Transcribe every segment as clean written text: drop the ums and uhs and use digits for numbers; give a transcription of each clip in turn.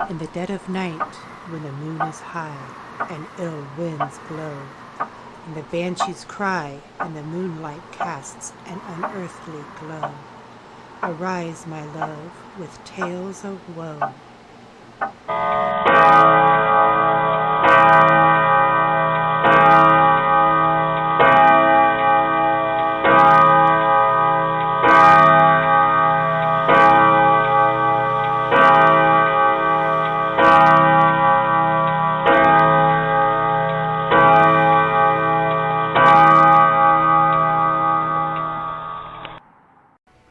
In the dead of night, when the moon is high and ill winds blow, and the banshees cry and the moonlight casts an unearthly glow, arise, my love, with tales of woe.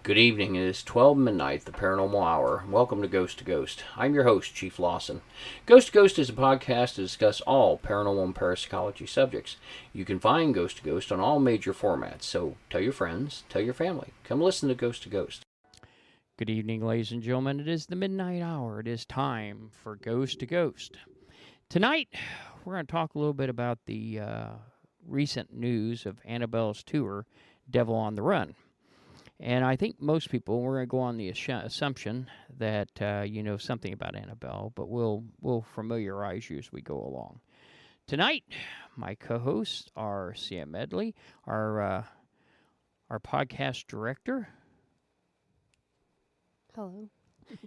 Good evening. It is 12 midnight, the paranormal hour. Welcome to Ghost to Ghost. I'm your host, Chief Lawson. Ghost to Ghost is a podcast to discuss all paranormal and parapsychology subjects. You can find Ghost to Ghost on all major formats, so tell your friends, tell your family. Come listen to Ghost to Ghost. Good evening, ladies and gentlemen. It is the midnight hour. It is time for Ghost to Ghost. Tonight, we're going to talk a little bit about the recent news of Annabelle's tour, Devil on the Run. And I think most people, we're going to go on the assumption that you know something about Annabelle, but we'll familiarize you as we go along. Tonight, my co-hosts are Sam Medley, our podcast director. Hello.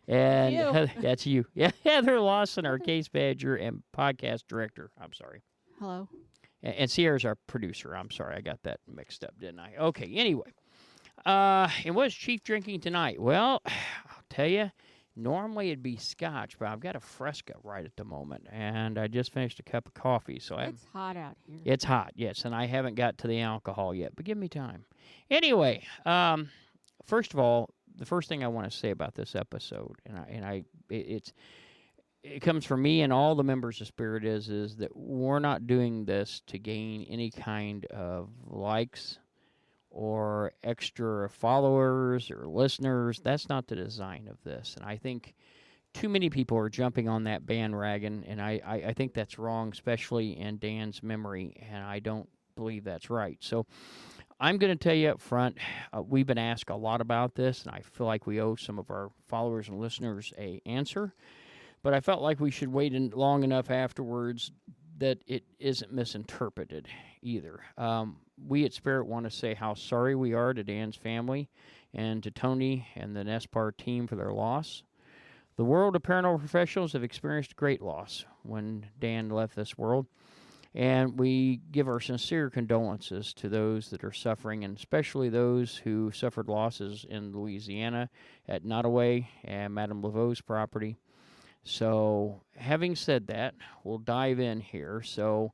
And that's you. Yeah, Heather Lawson, our case manager and podcast director. I'm sorry. Hello. And Sierra's our producer. I'm sorry, I got that mixed up, didn't I? Okay, anyway. And what's Chief drinking tonight? Well, I'll tell you, normally it'd be scotch, but I've got a Fresca right at the moment, and I just finished a cup of coffee. So it's hot out here. It's hot, yes, and I haven't got to the alcohol yet, but give me time. Anyway, first of all, the first thing I want to say about this episode, it comes from me and all the members of Spirit is that we're not doing this to gain any kind of likes or extra followers or listeners. That's not the design of this. And I think too many people are jumping on that bandwagon, and I think that's wrong, especially in Dan's memory, and I don't believe that's right. So I'm going to tell you up front, we've been asked a lot about this, and I feel like we owe some of our followers and listeners an answer. But I felt like we should wait long enough afterwards that it isn't misinterpreted either. We at Spirit want to say how sorry we are to Dan's family and to Tony and the Nespar Team for their loss. The world of paranormal professionals have experienced great loss when Dan left this world, and we give our sincere condolences to those that are suffering, and especially those who suffered losses in Louisiana at Nottoway and Madame Laveau's property. So, having said that, we'll dive in here. So,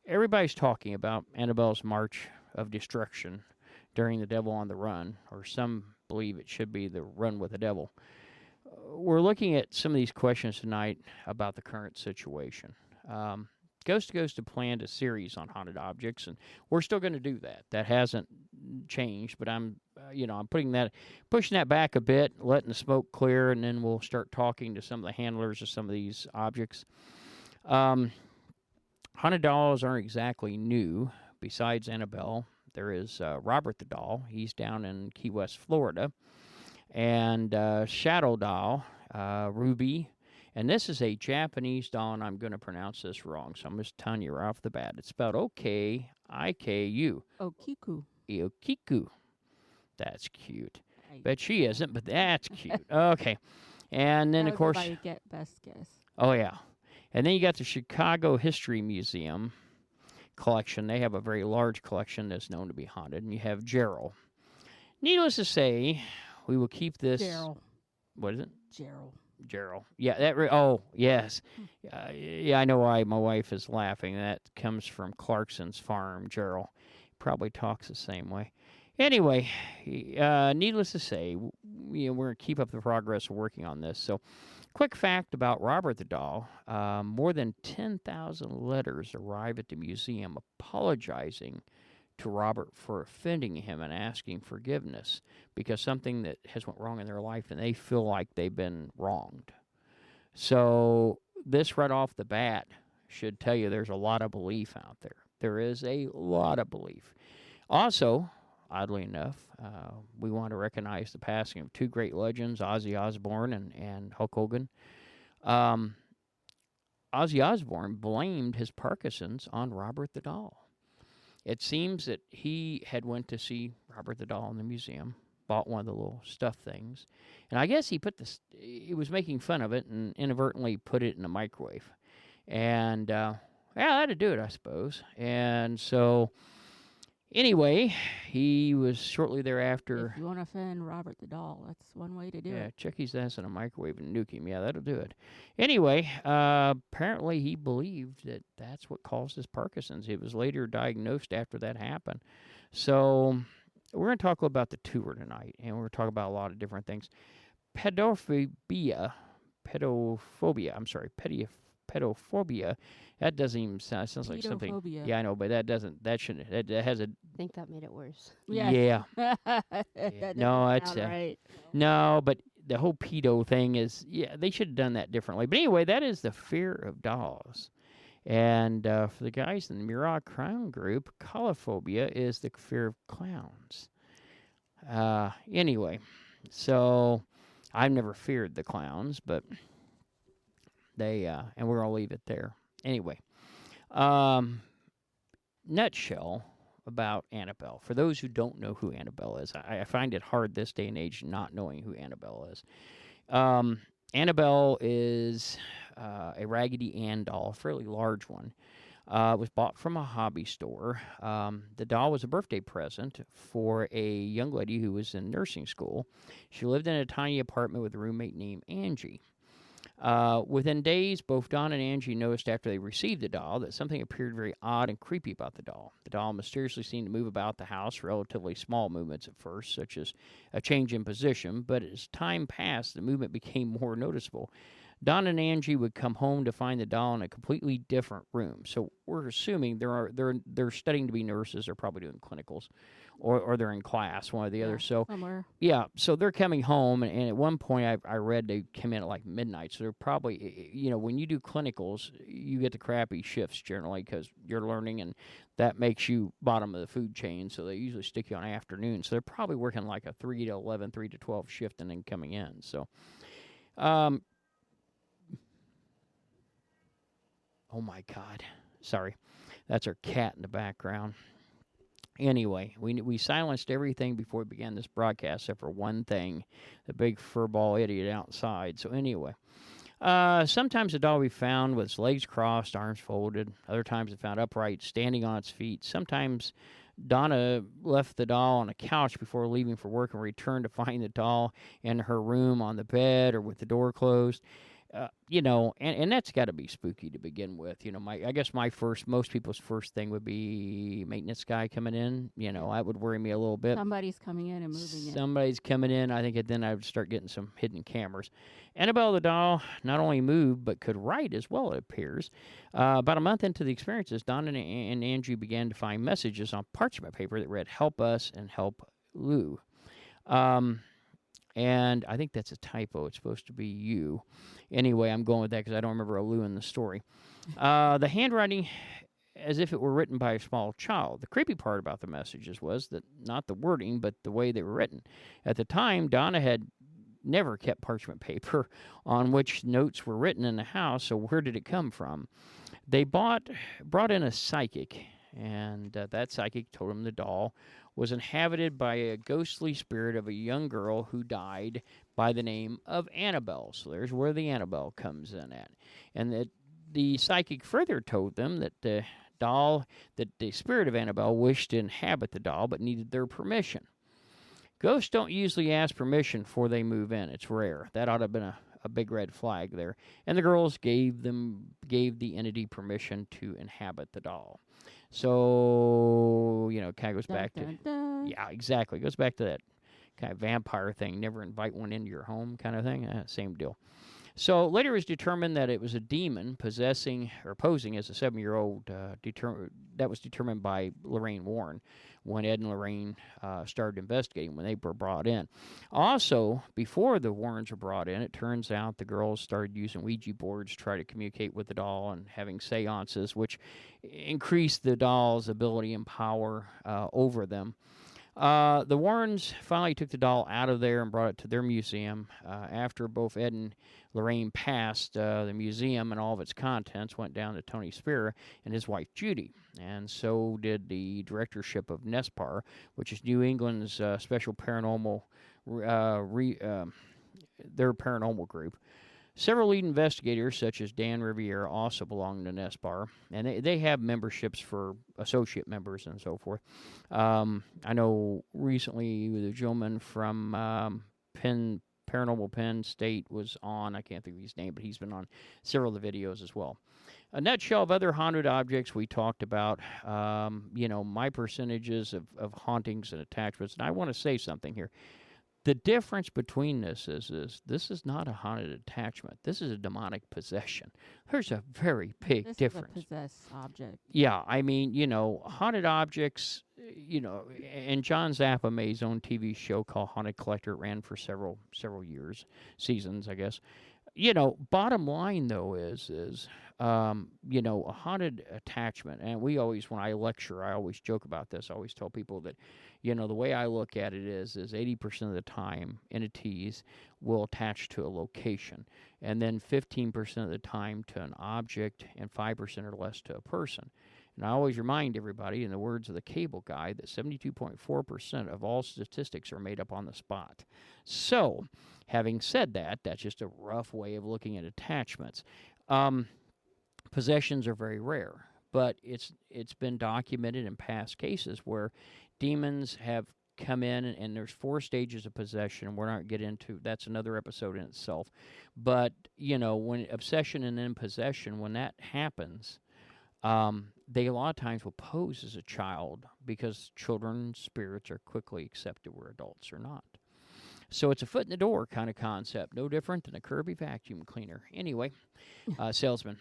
everybody's talking about Annabelle's March of Destruction during the Devil on the Run, or some believe it should be the Run with the Devil. We're looking at some of these questions tonight about the current situation. Ghost to Ghost had planned a series on haunted objects, and we're still going to do that. That hasn't changed, but I'm pushing that back a bit, letting the smoke clear, and then we'll start talking to some of the handlers of some of these objects. Haunted dolls aren't exactly new. Besides Annabelle, there is Robert the doll. He's down in Key West, Florida. And Shadow doll, Ruby. And this is a Japanese doll, and I'm going to pronounce this wrong, so I'm just telling you right off the bat. It's spelled O-K-I-K-U. Okiku. Okiku. That's cute. Bet she isn't, but that's cute. Okay. And then, of course... Everybody get best guess. Oh, yeah. And then you got the Chicago History Museum collection. They have a very large collection that's known to be haunted. And you have Gerald. Needless to say, we will keep this... Gerald. What is it? Gerald. Yeah, oh, yes. Yeah, I know why my wife is laughing. That comes from Clarkson's farm, Gerald. Probably talks the same way. Anyway, needless to say, we're going to keep up the progress of working on this. So, quick fact about Robert the doll. More than 10,000 letters arrive at the museum apologizing to Robert for offending him and asking forgiveness because something that has went wrong in their life and they feel like they've been wronged. So this right off the bat should tell you there's a lot of belief out there. There is a lot of belief. Also, oddly enough. We want to recognize the passing of two great legends, Ozzy Osbourne and Hulk Hogan. Um, Ozzy Osbourne blamed his Parkinson's on Robert the Doll. It seems that he had went to see Robert the Doll in the museum, bought one of the little stuffed things, and I guess he was making fun of it and inadvertently put it in the microwave. And, yeah, that'd do it, I suppose. And so, anyway, he was shortly thereafter. If you want to offend Robert the Doll, that's one way to do Yeah, it. check his ass in a microwave and nuke him. Yeah, that'll do it. Anyway, apparently he believed that that's what caused his Parkinson's. It was later diagnosed after that happened. So we're going to talk about the tour tonight, and we're going to talk about a lot of different things. Pedophobia. That doesn't even sound. It sounds like something. Pedophobia. Yeah, I know, but that shouldn't. That has a. I think that made it worse. Yeah. That No, doesn't it's sound right. No, but the whole pedo thing is, yeah, they should have done that differently. But anyway, that is the fear of dolls. And for the guys in the Murat Crown group, colophobia is the fear of clowns. Anyway, so I've never feared the clowns, but they, and we're going to leave it there. Anyway, nutshell about Annabelle. For those who don't know who Annabelle is, I find it hard this day and age not knowing who Annabelle is. Annabelle is a Raggedy Ann doll, a fairly large one. It was bought from a hobby store. The doll was a birthday present for a young lady who was in nursing school. She lived in a tiny apartment with a roommate named Angie. Within days, both Don and Angie noticed after they received the doll that something appeared very odd and creepy about the doll. The doll mysteriously seemed to move about the house, relatively small movements at first, such as a change in position, but as time passed, the movement became more noticeable. Don and Angie would come home to find the doll in a completely different room. So we're assuming they're studying to be nurses. They're probably doing clinicals, or they're in class, one or the other. So somewhere. yeah, so they're coming home, and at one point I read they came in at like midnight. So they're probably, when you do clinicals, you get the crappy shifts generally because you're learning, and that makes you bottom of the food chain. So they usually stick you on afternoon. So they're probably working like a 3 to 11, 3 to 12 shift, and then coming in. So, oh my God, sorry, that's our cat in the background. Anyway, we silenced everything before we began this broadcast except for one thing, the big furball idiot outside. So anyway, sometimes the doll we found with its legs crossed, arms folded. Other times it found upright, standing on its feet. Sometimes Donna left the doll on a couch before leaving for work and returned to find the doll in her room on the bed or with the door closed. And that's got to be spooky to begin with. I guess most people's first thing would be maintenance guy coming in. That would worry me a little bit. Somebody's coming in and moving it. Somebody's coming in. I think then I would start getting some hidden cameras. Annabelle the doll not only moved, but could write as well, it appears. About a month into the experiences, Don and Angie began to find messages on parchment paper that read, "Help us" and "Help Lou." And I think that's a typo. It's supposed to be you. Anyway, I'm going with that because I don't remember a Lou in the story. The handwriting, as if it were written by a small child. The creepy part about the messages was that not the wording, but the way they were written. At the time, Donna had never kept parchment paper on which notes were written in the house, so where did it come from? They brought in a psychic, and that psychic told them the doll was inhabited by a ghostly spirit of a young girl who died by the name of Annabelle. So there's where the Annabelle comes in at. And that the psychic further told them that the spirit of Annabelle wished to inhabit the doll but needed their permission. Ghosts don't usually ask permission before they move in. It's rare. That ought to have been a big red flag there. And the girls gave the entity permission to inhabit the doll. So, it kind of goes back to... Yeah, exactly. It goes back to that kind of vampire thing. Never invite one into your home kind of thing. Same deal. So later it was determined that it was a demon possessing or posing as a 7-year-old. That was determined by Lorraine Warren when Ed and Lorraine started investigating when they were brought in. Also, before the Warrens were brought in, it turns out the girls started using Ouija boards to try to communicate with the doll and having seances, which increased the doll's ability and power over them. The Warrens finally took the doll out of there and brought it to their museum. After both Ed and Lorraine passed, the museum and all of its contents went down to Tony Spera and his wife Judy. And so did the directorship of Nespar, which is New England's special paranormal, their paranormal group. Several lead investigators, such as Dan Rivera, also belong to Nespar, and they have memberships for associate members and so forth. I know recently the gentleman from Paranormal Penn State was on. I can't think of his name, but he's been on several of the videos as well. A nutshell of other haunted objects we talked about, my percentages of hauntings and attachments, and I want to say something here. The difference between this is not a haunted attachment. This is a demonic possession. There's a very big difference. This is a possessed object. Yeah, I mean, haunted objects, and John Zappa made his own TV show called Haunted Collector. It ran for several years, seasons, I guess. Bottom line, though, is a haunted attachment, and we always, when I lecture, I always joke about this. I always tell people that, the way I look at it is 80% of the time entities will attach to a location, and then 15% of the time to an object, and 5% or less to a person. And I always remind everybody, in the words of the cable guy, that 72.4% of all statistics are made up on the spot. So, having said that, that's just a rough way of looking at attachments. Possessions are very rare, but it's been documented in past cases where demons have come in, and there's 4 stages of possession. We're not getting into that's another episode in itself. But when obsession and then possession, when that happens, they a lot of times will pose as a child because children's spirits are quickly accepted where adults are not. So it's a foot in the door kind of concept, no different than a Kirby vacuum cleaner. Anyway, salesman.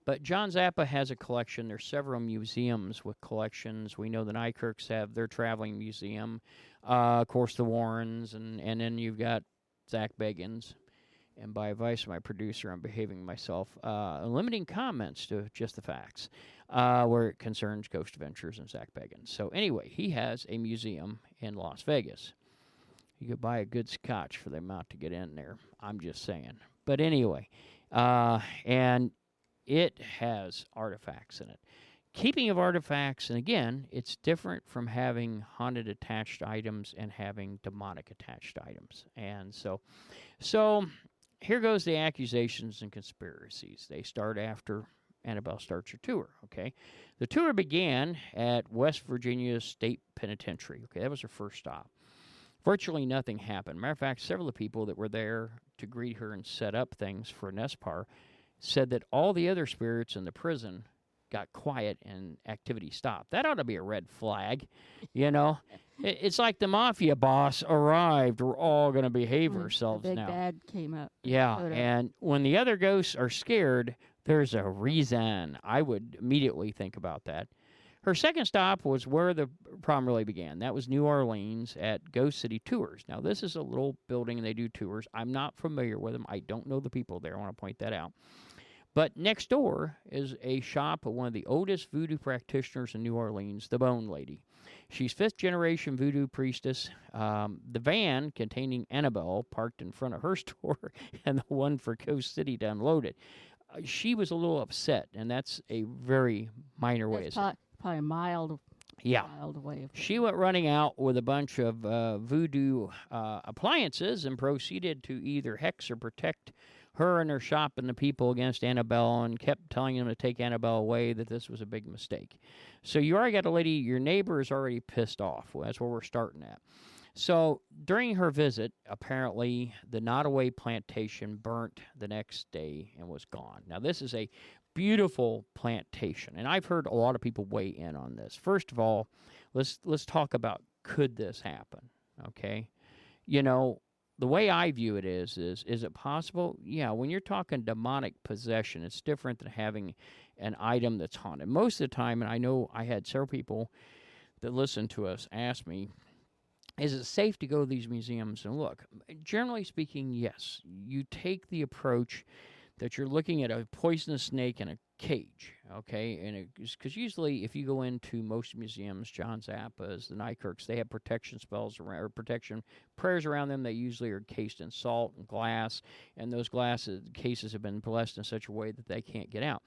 But John Zappa has a collection. There's several museums with collections. We know the Nykirks have their traveling museum. Of course, the Warrens, and then you've got Zach Bagans. And by advice of my producer, I'm behaving myself, limiting comments to just the facts, where it concerns Ghost Adventures and Zach Bagans. So anyway, he has a museum in Las Vegas. You could buy a good scotch for the amount to get in there. I'm just saying. But anyway, and it has artifacts in it. Keeping of artifacts, and again, it's different from having haunted attached items and having demonic attached items. And so here goes the accusations and conspiracies. They start after Annabelle starts her tour, okay? The tour began at West Virginia State Penitentiary. Okay, that was her first stop. Virtually nothing happened. Matter of fact, several of the people that were there to greet her and set up things for Nespar said that all the other spirits in the prison got quiet and activity stopped. That ought to be a red flag, It's like the mafia boss arrived. We're all going to behave ourselves the big now. bad came up. Yeah, and when the other ghosts are scared, there's a reason. I would immediately think about that. Her second stop was where the problem really began. That was New Orleans at Ghost City Tours. Now, this is a little building, and they do tours. I'm not familiar with them. I don't know the people there. I want to point that out. But next door is a shop of one of the oldest voodoo practitioners in New Orleans, the Bone Lady. She's 5th-generation voodoo priestess. The van containing Annabelle parked in front of her store and the one for Ghost City to unload it. She was a little upset, and that's a very minor way of saying it. Probably a mild way of She went running out with a bunch of voodoo appliances and proceeded to either hex or protect her and her shop and the people against Annabelle, and kept telling them to take Annabelle away, that this was a big mistake. So you already got a lady, your neighbor is already pissed off. Well, that's where we're starting at. So during her visit, apparently the Nottoway plantation burnt the next day and was gone. Now, this is a beautiful plantation, and I've heard a lot of people weigh in on this. First of all, let's talk about, could this happen? Okay, the way I view it is it possible? Yeah, when you're talking demonic possession, it's different than having an item that's haunted. Most of the time, and I know I had several people that listen to us ask me, is it safe to go to these museums and look? Generally speaking, yes. You take the approach that you're looking at a poisonous snake in a cage, okay? And because usually if you go into most museums, John Zappa's, the Nykirks, they have protection spells around, or protection prayers around them. They usually are encased in salt and glass, and those cases have been blessed in such a way that they can't get out.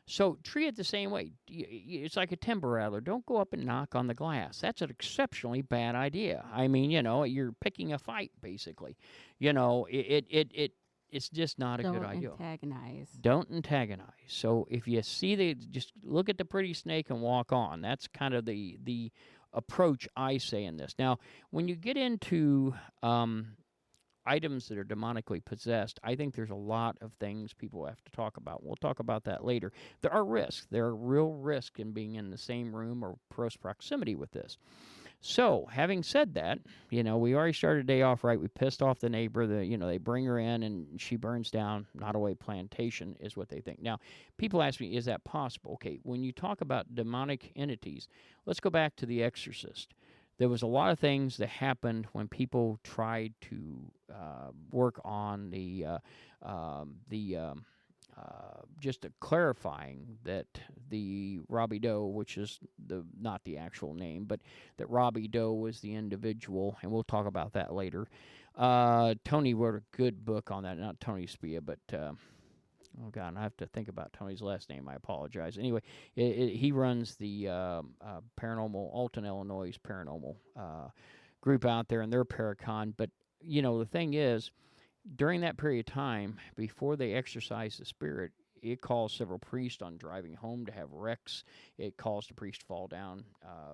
So treat it the same way. It's like a timber rattler. Don't go up and knock on the glass. That's an exceptionally bad idea. I mean, you're picking a fight, basically. It's just not a good idea. Don't antagonize. So if you see just look at the pretty snake and walk on. That's kind of the approach I say in this. Now, when you get into items that are demonically possessed, I think there's a lot of things people have to talk about. We'll talk about that later. There are risks. There are real risks in being in the same room or close proximity with this. So, having said that, we already started the day off right. We pissed off the neighbor. They bring her in and she burns down Nottoway Plantation is what they think. Now, people ask me, is that possible? Okay, when you talk about demonic entities, let's go back to The Exorcist. There was a lot of things that happened when people tried to work on just clarifying that the Robbie Doe, which is not the actual name, but that Robbie Doe was the individual, and we'll talk about that later. Tony wrote a good book on that, not Tony Spera, but oh God, I have to think about Tony's last name. I apologize. Anyway, he runs the paranormal, Alton, Illinois paranormal group out there, and they're Paracon. But the thing is, during that period of time, before they exorcised the spirit, it caused several priests on driving home to have wrecks. It caused a priest to fall down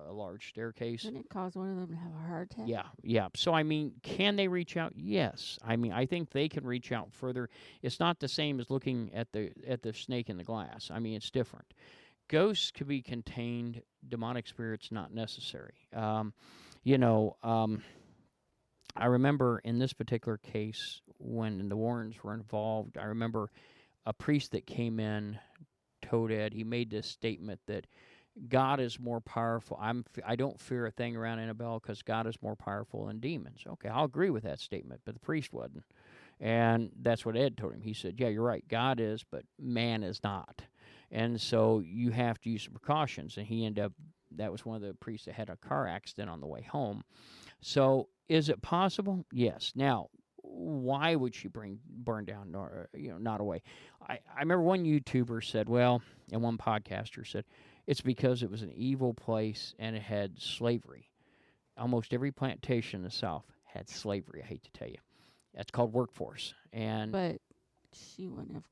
a large staircase. Didn't it cause one of them to have a heart attack? Yeah. So, I mean, can they reach out? Yes. I mean, I think they can reach out further. It's not the same as looking at the snake in the glass. I mean, it's different. Ghosts could be contained. Demonic spirits, not necessary. I remember in this particular case, when the Warrens were involved, I remember a priest that came in told Ed, he made this statement that God is more powerful. I don't fear a thing around Annabelle because God is more powerful than demons. Okay, I'll agree with that statement, but the priest wasn't. And that's what Ed told him. He said, yeah, you're right. God is, but man is not. And so you have to use some precautions. And he ended up, that was one of the priests that had a car accident on the way home. So is it possible? Yes. Now, why would she burn down Nottoway? I remember one YouTuber said, and one podcaster said, it's because it was an evil place and it had slavery. Almost every plantation in the South had slavery, I hate to tell you. That's called workforce. But she wouldn't have.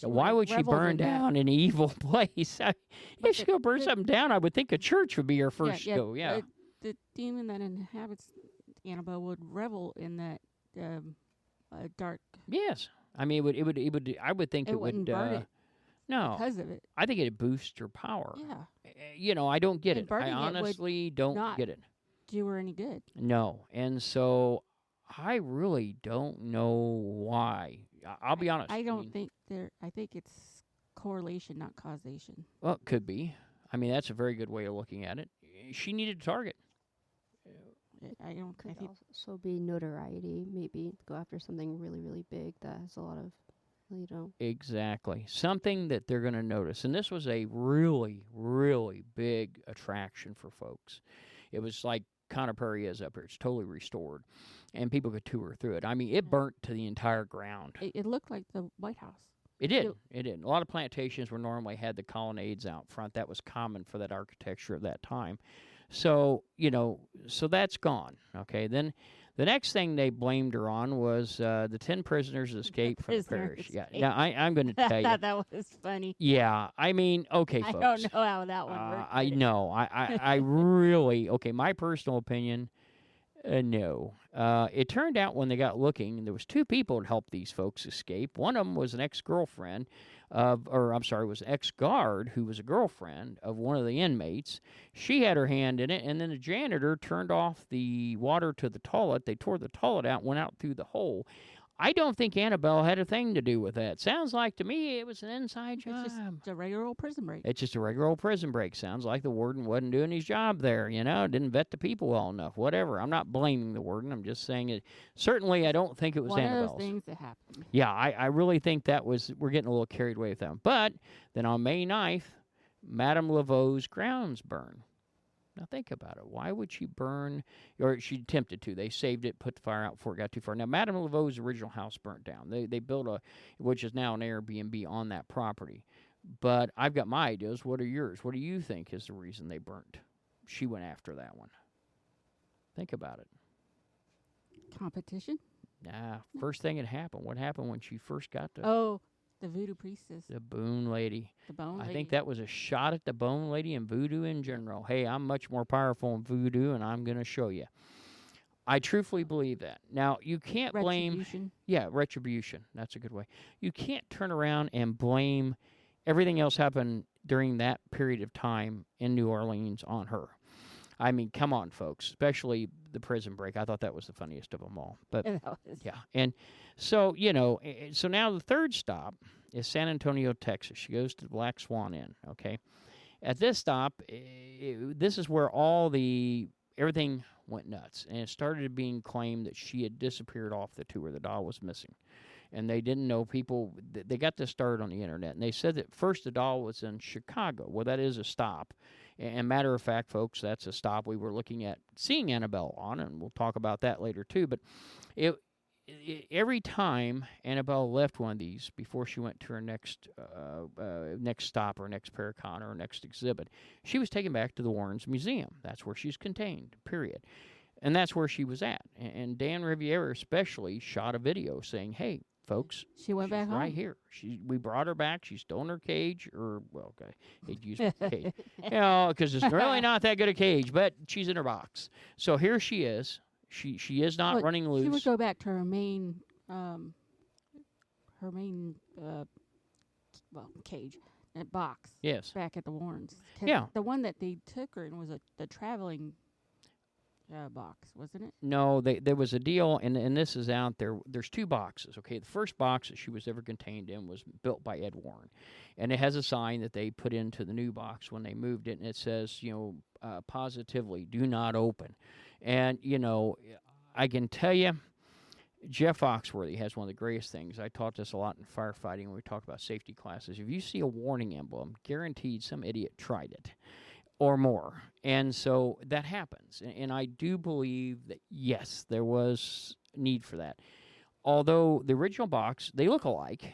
Why would she burn down an evil place? If she's going to burn something down, I would think a church would be her first go. Yeah. The demon that inhabits Annabelle would revel in that dark. Yes, I mean it would. I would think it would. Burn it no, because of it. I think it'd boost her power. Yeah. I don't get it. I honestly don't get it. Do her any good? No, and so I really don't know why. I'll be honest. I think it's correlation, not causation. Well, it could be. I mean, that's a very good way of looking at it. She needed a target. I don't think could also be notoriety. Maybe go after something really, really big that has a lot of, Exactly. Something that they're going to notice. And this was a really, really big attraction for folks. It was like Conner Prairie is up here. It's totally restored. And people could tour through it. I mean, it burnt to the entire ground. It looked like the White House. It did. It did. A lot of plantations were normally had the colonnades out front. That was common for that architecture of that time. So, so that's gone. Okay. Then the next thing they blamed her on was the 10 prisoners escaped from the parish. Yeah. Now, I'm going to tell you. That was funny. Yeah. I mean, okay, folks. I don't know how that one worked. I know. I really, okay, my personal opinion, no. It turned out when they got looking, there was two people that helped these folks escape. One of them was an ex-girlfriend was an ex-guard who was a girlfriend of one of the inmates. She had her hand in it, and then the janitor turned off the water to the toilet. They tore the toilet out, went out through the hole. I don't think Annabelle had a thing to do with that. Sounds like to me it was an inside job. It's just a regular old prison break. It's just a regular old prison break. Sounds like the warden wasn't doing his job there, didn't vet the people well enough, whatever. I'm not blaming the warden. I'm just saying it. Certainly, I don't think it was One Annabelle's. of those things that happen. Yeah, I really think we're getting a little carried away with them. But then on May 9th, Madame Laveau's grounds burn. Now think about it. Why would she burn, or she attempted to. They saved it, put the fire out before it got too far. Now, Madame Laveau's original house burnt down. They built which is now an Airbnb on that property. But I've got my ideas. What are yours? What do you think is the reason they burnt? She went after that one. Think about it. Competition? Nah, first thing that happened. What happened when she first got to... Oh, the voodoo priestess. The Boone Lady. The bone I lady. think that was a shot at the Bone Lady and voodoo in general. Hey, I'm much more powerful in voodoo, and I'm going to show you. I truthfully believe that. Now, you can't blame... Retribution. Yeah, retribution. That's a good way. You can't turn around and blame everything else happened during that period of time in New Orleans on her. I mean, come on, folks, especially the prison break. I thought that was the funniest of them all. But yeah, and so, so now the third stop is San Antonio, Texas. She goes to the Black Swan Inn, okay? At this stop, this is where everything went nuts. And it started being claimed that she had disappeared off the tour. The doll was missing. And they didn't know they got this started on the internet. And they said that first the doll was in Chicago. Well, that is a stop. And matter of fact, folks, that's a stop we were looking at seeing Annabelle on, and we'll talk about that later too. But every time Annabelle left one of these before she went to her next stop or next paracon or next exhibit, she was taken back to the Warrens Museum. That's where she's contained, period. And that's where she was at. And Dan Rivera especially shot a video saying, hey, folks, she went back home. Right here. We brought her back. She's still in her cage, okay, he'd use cage, because it's really not that good a cage, but she's in her box. So here she is. She is not running loose. She would go back to her main, cage, that box. Yes. Back at the Warrens. Yeah. The one that they took her in was the traveling box, wasn't it? No, there was a deal, and this is out there. There's two boxes, okay? The first box that she was ever contained in was built by Ed Warren, and it has a sign that they put into the new box when they moved it, and it says, positively, do not open. And, I can tell you, Jeff Foxworthy has one of the greatest things. I taught this a lot in firefighting when we talk about safety classes. If you see a warning emblem, guaranteed some idiot tried it. Or more. And so that happens. And I do believe that, yes, there was need for that. Although the original box, they look alike.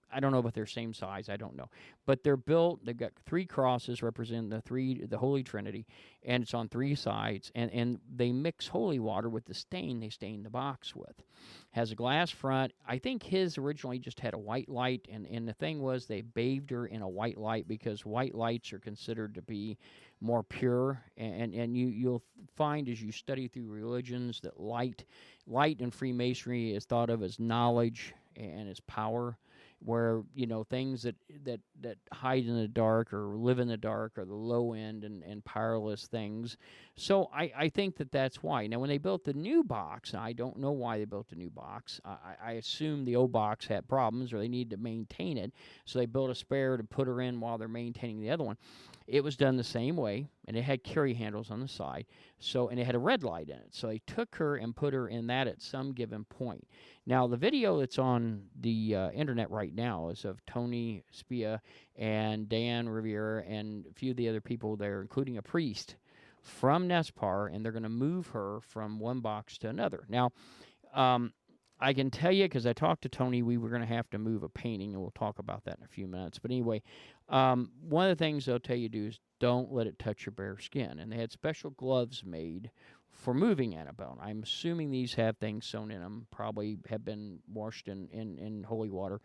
I don't know about their same size. I don't know. But they're built, they've got three crosses representing the Holy Trinity, and it's on three sides. And they mix holy water with the stain they stain the box with. Has a glass front. I think his originally just had a white light, and the thing was they bathed her in a white light because white lights are considered to be more pure. And you'll find as you study through religions that light in Freemasonry is thought of as knowledge and as power, where things that hide in the dark or live in the dark are the low end and powerless things. So I think that's why. Now, when they built the new box, I don't know why they built the new box. I assume the old box had problems or they needed to maintain it, so they built a spare to put her in while they're maintaining the other one. It was done the same way, and it had carry handles on the side, and it had a red light in it. So they took her and put her in that at some given point. Now, the video that's on the internet right now is of Tony Spera and Dan Rivera and a few of the other people there, including a priest from Nespar, and they're going to move her from one box to another. Now, I can tell you, because I talked to Tony, we were going to have to move a painting, and we'll talk about that in a few minutes. But anyway, one of the things they'll tell you to do is don't let it touch your bare skin. And they had special gloves made for moving Annabelle. I'm assuming these have things sewn in them, probably have been washed in holy water.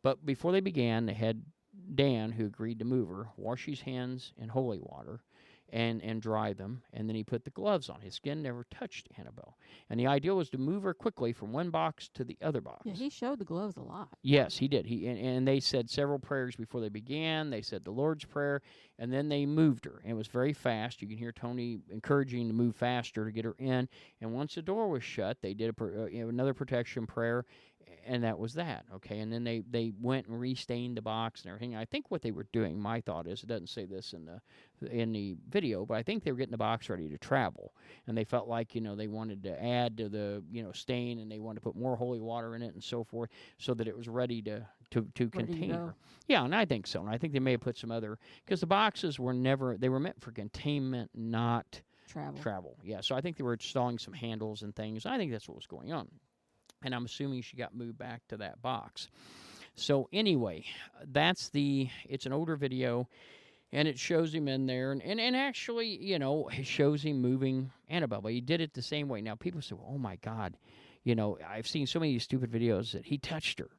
But before they began, they had Dan, who agreed to move her, wash his hands in holy water and dry them, and then he put the gloves on. His skin never touched Annabelle. And the idea was to move her quickly from one box to the other box. Yeah, he showed the gloves a lot. Yes, he did. And they said several prayers before they began. They said the Lord's Prayer, and then they moved her. And it was very fast. You can hear Tony encouraging to move faster to get her in. And once the door was shut, they did another protection prayer, and that was that. Okay, and then they went and restained the box and everything. I think what they were doing, my thought is, it doesn't say this in the video, but I think they were getting the box ready to travel, and they felt like they wanted to add to the stain, and they wanted to put more holy water in it and so forth, so that it was ready to contain her. Yeah, and I think so. And I think they may have put some other, because the boxes were meant for containment, not travel. Yeah, so I think they were installing some handles and things. I think that's what was going on. And I'm assuming she got moved back to that box. So anyway, it's an older video, and it shows him in there. And actually, it shows him moving Annabelle. But he did it the same way. Now, people say, oh, my God. I've seen so many of these stupid videos that he touched her.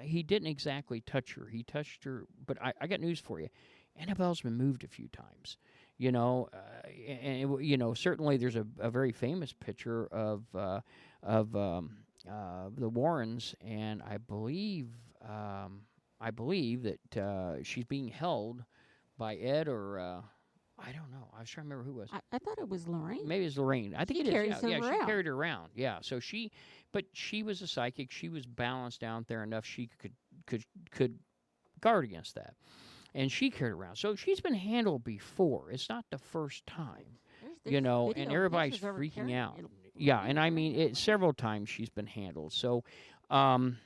He didn't exactly touch her. He touched her. But I got news for you. Annabelle's been moved a few times. Certainly there's a very famous picture of the Warrens, and I believe that she's being held by Ed or I don't know. I was trying to remember who it was. I thought it was Lorraine. Maybe it's Lorraine. I think it is. Carries her She around. carried her around. Yeah. So but she was a psychic. She was balanced out there enough she could guard against that, and she carried her around. So she's been handled before. It's not the first time. There's And everybody's pictures of her freaking carrying out. it. Yeah, and I mean, several times she's been handled. So, and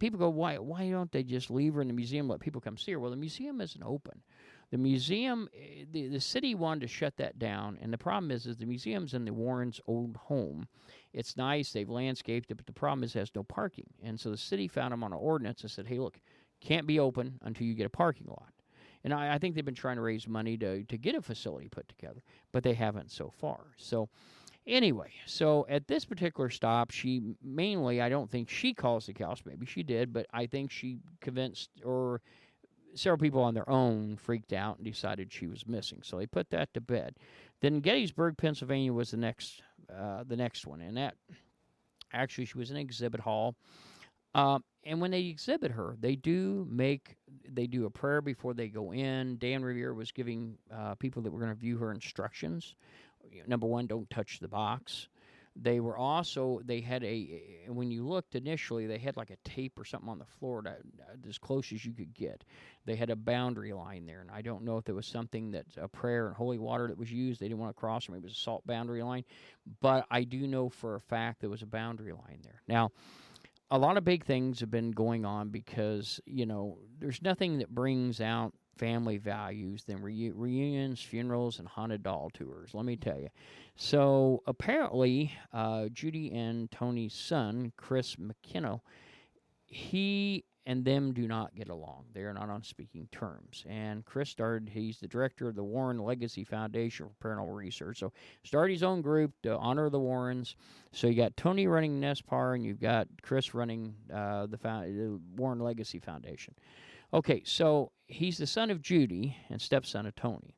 people go, why don't they just leave her in the museum, let people come see her? Well, the museum isn't open. The museum, the city wanted to shut that down, and the problem is the museum's in the Warrens' old home. It's nice, they've landscaped it, but the problem is it has no parking. And so the city found them on an ordinance and said, hey, look, can't be open until you get a parking lot. And I think they've been trying to raise money to get a facility put together, but they haven't so far. So anyway, so at this particular stop, I don't think she calls the cops. Maybe she did, but I think she convinced, or several people on their own freaked out and decided she was missing. So they put that to bed. Then Gettysburg, Pennsylvania was the next one. And that, actually, she was in an exhibit hall. And when they exhibit her, they do a prayer before they go in. Dan Rivera was giving people that were going to view her instructions. Number one, don't touch the box. They had when you looked initially, they had like a tape or something on the floor as close as you could get. They had a boundary line there, and I don't know if there was something a prayer and holy water that was used. They didn't want to cross, or maybe it was a salt boundary line. But I do know for a fact there was a boundary line there. Now, a lot of big things have been going on because, there's nothing that brings out family values than reunions, funerals, and haunted doll tours, let me tell you. So apparently, Judy and Tony's son, Chris McKenna, he and them do not get along. They are not on speaking terms. And Chris he's the director of the Warren Legacy Foundation for Paranormal Research. So started his own group to honor the Warrens. So you got Tony running Nespar, and you've got Chris running the Warren Legacy Foundation. Okay, so he's the son of Judy and stepson of Tony.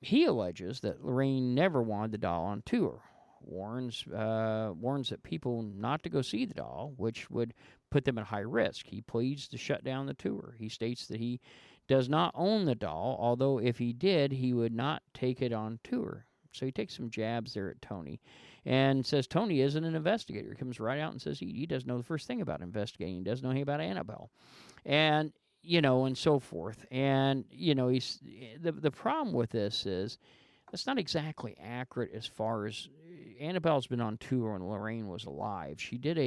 He alleges that Lorraine never wanted the doll on tour. Warns that people not to go see the doll, which would put them at high risk. He pleads to shut down the tour. He states that he does not own the doll, although if he did, he would not take it on tour. So he takes some jabs there at Tony and says Tony isn't an investigator. He comes right out and says he doesn't know the first thing about investigating. He doesn't know anything about Annabelle. And, and so forth. And, he's the problem with this is it's not exactly accurate as far as Annabelle's been on tour when Lorraine was alive. She did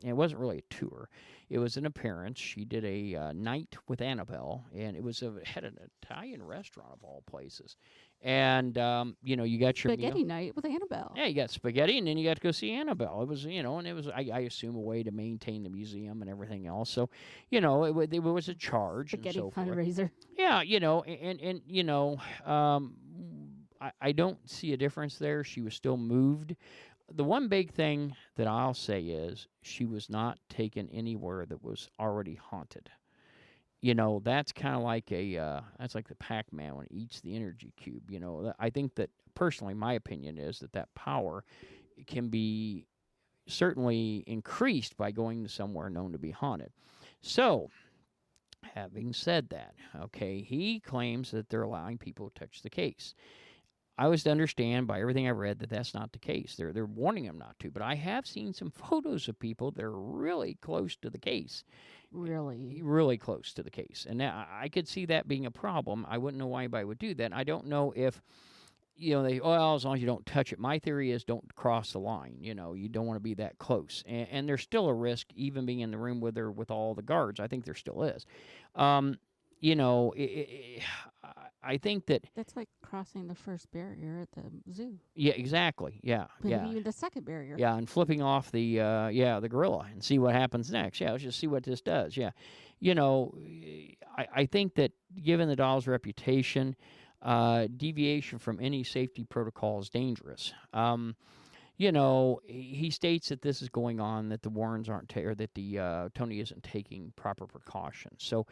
it wasn't really a tour. It was an appearance. She did a night with Annabelle, and it was had an Italian restaurant of all places. And, you got your spaghetti meal. night with Annabelle. Yeah, you got spaghetti, and then you got to go see Annabelle. It was, and it was, I assume, a way to maintain the museum and everything else. So, it was a charge. Spaghetti and so fundraiser. Forth. Yeah, I don't see a difference there. She was still moved. The one big thing that I'll say is she was not taken anywhere that was already haunted. that's kind of like that's like the Pac-Man when it eats the energy cube. I think that personally, my opinion is that power can be certainly increased by going to somewhere known to be haunted. So, having said that, okay, he claims that they're allowing people to touch the case. I was to understand by everything I read that that's not the case. They're warning them not to. But I have seen some photos of people that are really close to the case. Really close to the case. And now I could see that being a problem. I wouldn't know why anybody would do that. I don't know if, as long as you don't touch it. My theory is don't cross the line. You don't want to be that close. And there's still a risk even being in the room with her with all the guards. I think there still is. I think that That's like crossing the first barrier at the zoo. yeah, exactly. Yeah, Maybe yeah, even the second barrier. yeah, and flipping off the gorilla and see what happens next. Yeah, let's just see what this does. Yeah, I think that given the doll's reputation, deviation from any safety protocol is dangerous. He states that this is going on, that the Warrens aren't, or that the Tony isn't taking proper precautions. So,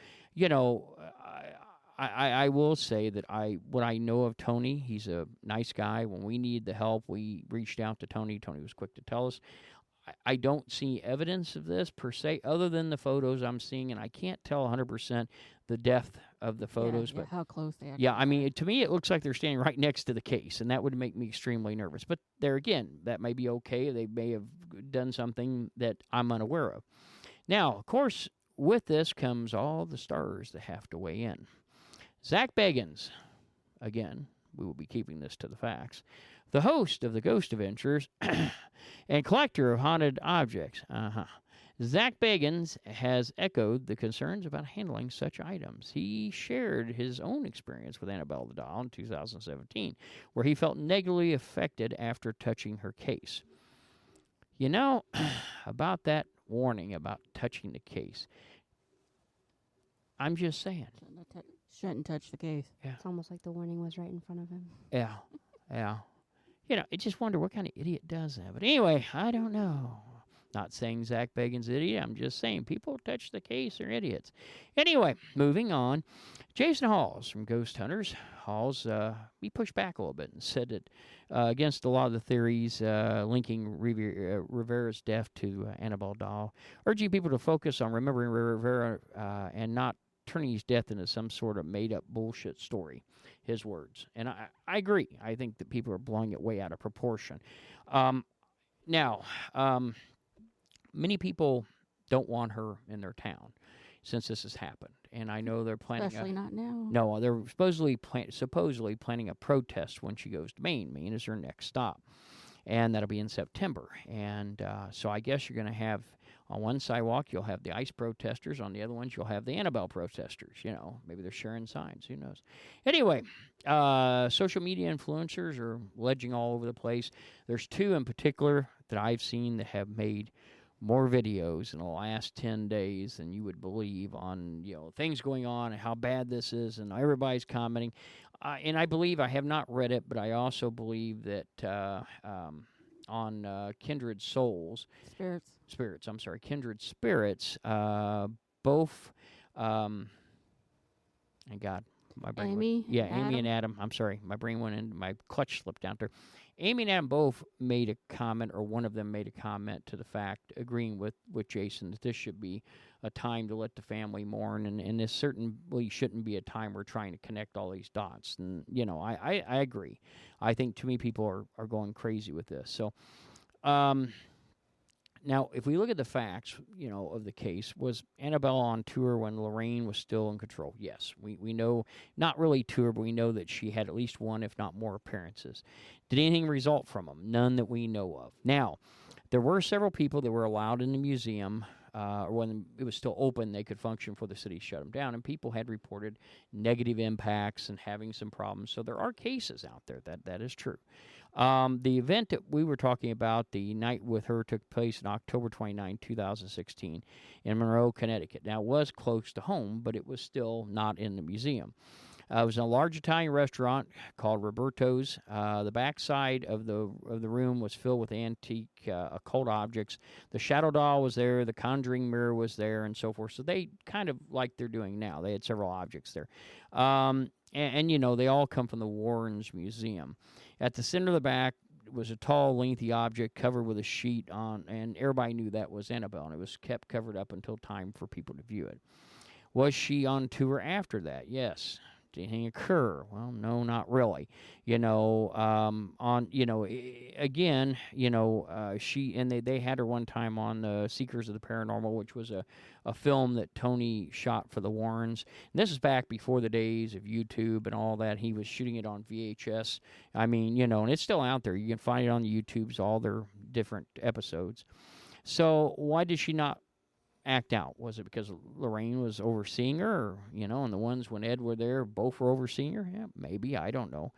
I will say that what I know of Tony, he's a nice guy. When we need the help, we reached out to Tony. Tony was quick to tell us. I don't see evidence of this per se, other than the photos I'm seeing, and I can't tell 100% the depth of the photos. Yeah, But how close they actually yeah, I mean, to me, it looks like they're standing right next to the case, and that would make me extremely nervous. But there again, that may be okay. They may have done something that I'm unaware of. Now, of course, with this comes all the stars that have to weigh in. Zach Bagans, again, we will be keeping this to the facts, the host of the Ghost Adventures and collector of haunted objects. Zach Bagans has echoed the concerns about handling such items. He shared his own experience with Annabelle the doll in 2017, where he felt negatively affected after touching her case. About that warning about touching the case, I'm just saying. Shouldn't touch the case. Yeah. It's almost like the warning was right in front of him. Yeah. I just wonder what kind of idiot does that. But anyway, I don't know. Not saying Zach Bagan's idiot. I'm just saying people who touch the case are idiots. Anyway, moving on. Jason Halls from Ghost Hunters. Halls, he pushed back a little bit and said that against a lot of the theories linking Rivera's death to Annabelle doll, urging people to focus on remembering Rivera and not turning his death into some sort of made-up bullshit story, his words. And I agree. I think that people are blowing it way out of proportion. Now, many people don't want her in their town since this has happened. And I know they're planning Especially not now. No, they're supposedly planning a protest when she goes to Maine. Maine is her next stop. And that'll be in September. And so I guess you're going to have, on one sidewalk, you'll have the ICE protesters. On the other ones, you'll have the Annabelle protesters. Maybe they're sharing signs. Who knows? Anyway, social media influencers are ledging all over the place. There's two in particular that I've seen that have made more videos in the last 10 days than you would believe on, things going on and how bad this is, and everybody's commenting. And I believe, I have not read it, but I also believe that on Kindred Souls. Spirits, I'm sorry. Kindred Spirits, both, and God, my brain Amy, Amy and Adam. I'm sorry, my brain went in, my clutch slipped down there. Amy and Adam both made a comment, or one of them made a comment to the fact, agreeing with Jason, that this should be a time to let the family mourn, and this certainly shouldn't be a time we're trying to connect all these dots. And, I agree. I think too many people are going crazy with this. So, now, if we look at the facts, of the case, was Annabelle on tour when Lorraine was still in control? Yes. We know, not really tour, but we know that she had at least one, if not more, appearances. Did anything result from them? None that we know of. Now, there were several people that were allowed in the museum, or when it was still open, they could function before the city shut them down, and people had reported negative impacts and having some problems. So there are cases out there. That is true. The event that we were talking about, the night with her, took place on October 29, 2016 in Monroe, Connecticut. Now, it was close to home, but it was still not in the museum. It was a large Italian restaurant called Roberto's. The backside of the room was filled with antique occult objects. The shadow doll was there. The conjuring mirror was there, and so forth. So they kind of like they're doing now. They had several objects there. And you know, they all come from the Warrens Museum. At the center of the back was a tall, lengthy object covered with a sheet on, and everybody knew that was Annabelle, and it was kept covered up until time for people to view it. Was she on tour after that? Yes. Did anything occur? Well, no, not really. You know, again, she and they had her one time on Seekers of the Paranormal, which was a film that Tony shot for the Warrens. And this is back before the days of YouTube and all that. He was shooting it on VHS. I mean, and it's still out there. You can find it on the YouTubes, all their different episodes. So why did she not act out? Was it because Lorraine was overseeing her, or, and the ones when Ed were there both were overseeing her? Yeah, maybe. I don't know.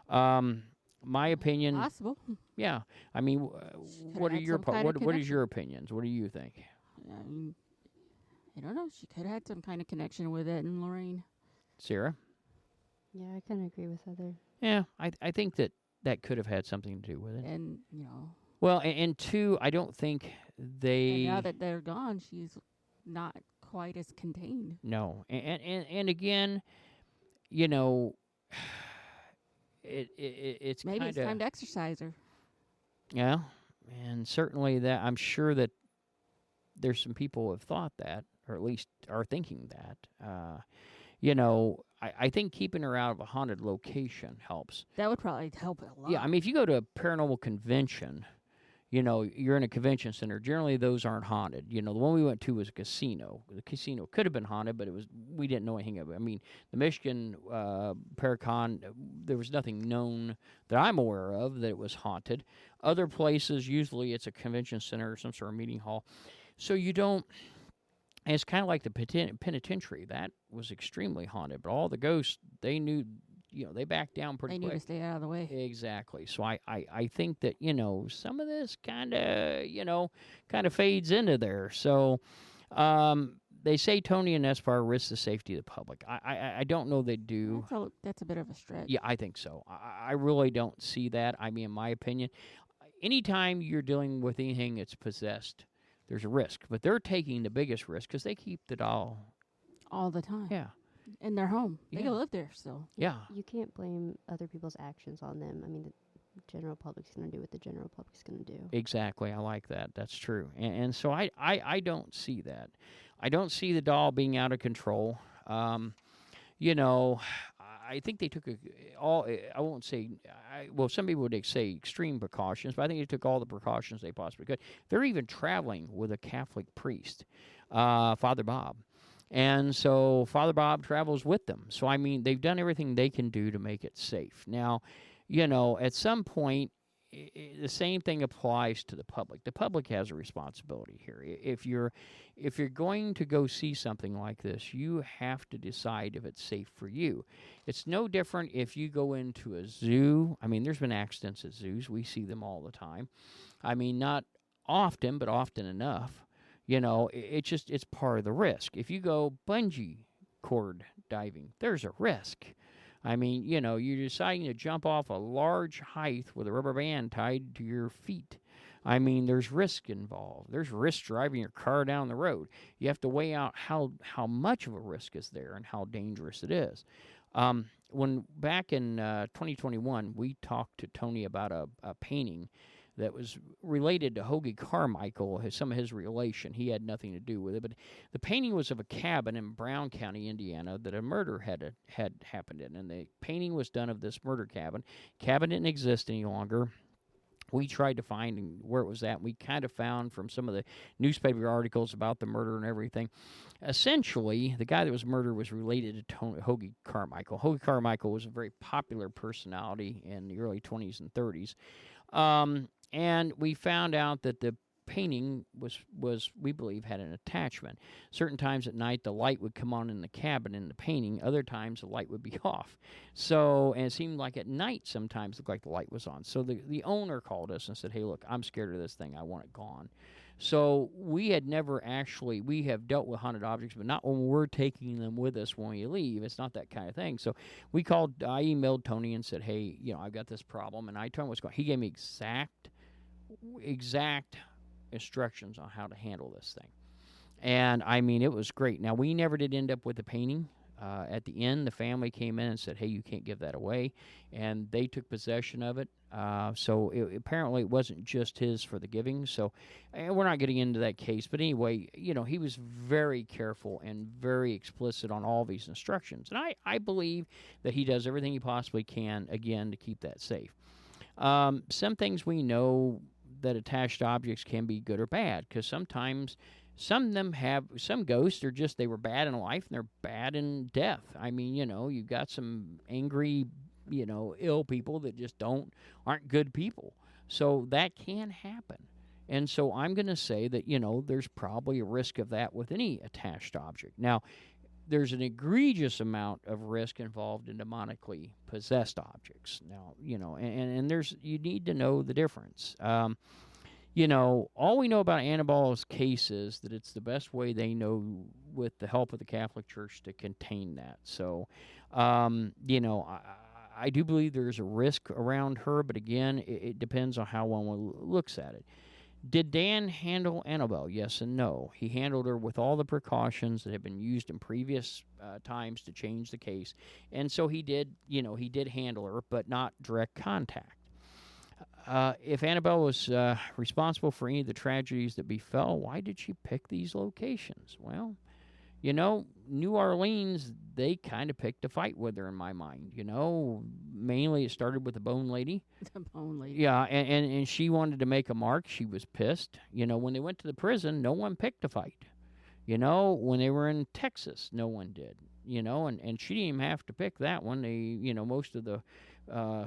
My opinion. Possible. Yeah. I mean, what are your what is your opinions? What do you think? I don't know. She could have had some kind of connection with Ed and Lorraine. Sarah? Yeah, I kind of agree with Heather. Yeah, I think that could have had something to do with it. And Well, and two, I don't think they. And now that they're gone, she's not quite as contained. No, and again, it's maybe kinda, it's time to exercise her. Yeah, and certainly that I'm sure that there's some people who have thought that, or at least are thinking that. I think keeping her out of a haunted location helps. That would probably help a lot. Yeah, I mean, if you go to a paranormal convention, you're in a convention center. Generally, those aren't haunted. The one we went to was a casino. The casino could have been haunted, but we didn't know anything of it. I mean, the Michigan Paracon, there was nothing known that I'm aware of that it was haunted. Other places, usually it's a convention center or some sort of meeting hall. So you don't. And it's kind of like the penitentiary. That was extremely haunted, but all the ghosts, they knew, they backed down pretty quick. They knew to stay out of the way. Exactly. So I think that, some of this kind of fades into there. So they say Tony and Nespar risk the safety of the public. I don't know they do. That's a bit of a stretch. Yeah, I think so. I really don't see that. I mean, in my opinion, anytime you're dealing with anything that's possessed, there's a risk. But they're taking the biggest risk because they keep the doll all the time. Yeah. In their home. They Yeah. live there still. Yeah. You can't blame other people's actions on them. I mean, the general public's going to do what the general public's going to do. Exactly. I like that. That's true. And so I don't see that. I don't see the doll being out of control. I think they took I won't say, some people would say extreme precautions, but I think they took all the precautions they possibly could. They're even traveling with a Catholic priest, Father Bob. And so Father Bob travels with them. So, I mean, they've done everything they can do to make it safe. Now, at some point, the same thing applies to the public. The public has a responsibility here. If you're going to go see something like this, you have to decide if it's safe for you. It's no different if you go into a zoo. I mean, there's been accidents at zoos. We see them all the time. I mean, not often, but often enough. It's part of the risk. If you go bungee cord diving, there's a risk. I mean, you're deciding to jump off a large height with a rubber band tied to your feet. I mean, there's risk involved. There's risk driving your car down the road. You have to weigh out how much of a risk is there and how dangerous it is. When back in 2021, we talked to Tony about a painting that was related to Hoagie Carmichael, some of his relation. He had nothing to do with it, but the painting was of a cabin in Brown County, Indiana, that a murder had happened in, and the painting was done of this murder cabin. Cabin didn't exist any longer. We tried to find where it was at. We kind of found from some of the newspaper articles about the murder and everything. Essentially, the guy that was murdered was related to Hoagie Carmichael. Hoagie Carmichael was a very popular personality in the early 20s and 30s. And we found out that the painting was we believe had an attachment. Certain times at night the light would come on in the cabin in the painting. Other times the light would be off. So, and it seemed like at night sometimes looked like the light was on. So the owner called us and said, "Hey, look, I'm scared of this thing. I want it gone." So we had never actually, we have dealt with haunted objects, but not when we're taking them with us when we leave. It's not that kind of thing. So I emailed Tony and said, "Hey, I've got this problem," and I told him what's going on. He gave me exact instructions on how to handle this thing. And I mean, it was great. Now, we never did end up with the painting. At the end, the family came in and said, "Hey, you can't give that away." And they took possession of it. Apparently it wasn't just his for the giving. So we're not getting into that case. But anyway, he was very careful and very explicit on all these instructions. And I believe that he does everything he possibly can, again, to keep that safe. Some things we know that attached objects can be good or bad, because sometimes some ghosts are just, they were bad in life and they're bad in death. I mean, you've got some angry, ill people that just aren't good people. So that can happen. And so I'm going to say that, there's probably a risk of that with any attached object. Now, there's an egregious amount of risk involved in demonically possessed objects. Now, and you need to know the difference. All we know about Annabelle's case is that it's the best way they know, with the help of the Catholic Church, to contain that. So, I do believe there's a risk around her, but again, it depends on how one looks at it. Did Dan handle Annabelle? Yes and no. He handled her with all the precautions that have been used in previous times to change the case. And so he did handle her, but not direct contact. If Annabelle was responsible for any of the tragedies that befell, why did she pick these locations? Well, New Orleans, they kind of picked a fight with her, in my mind. Mainly it started with the Bone Lady. The Bone Lady. Yeah, and she wanted to make a mark. She was pissed. When they went to the prison, no one picked a fight. When they were in Texas, no one did. And she didn't even have to pick that one. They, most of the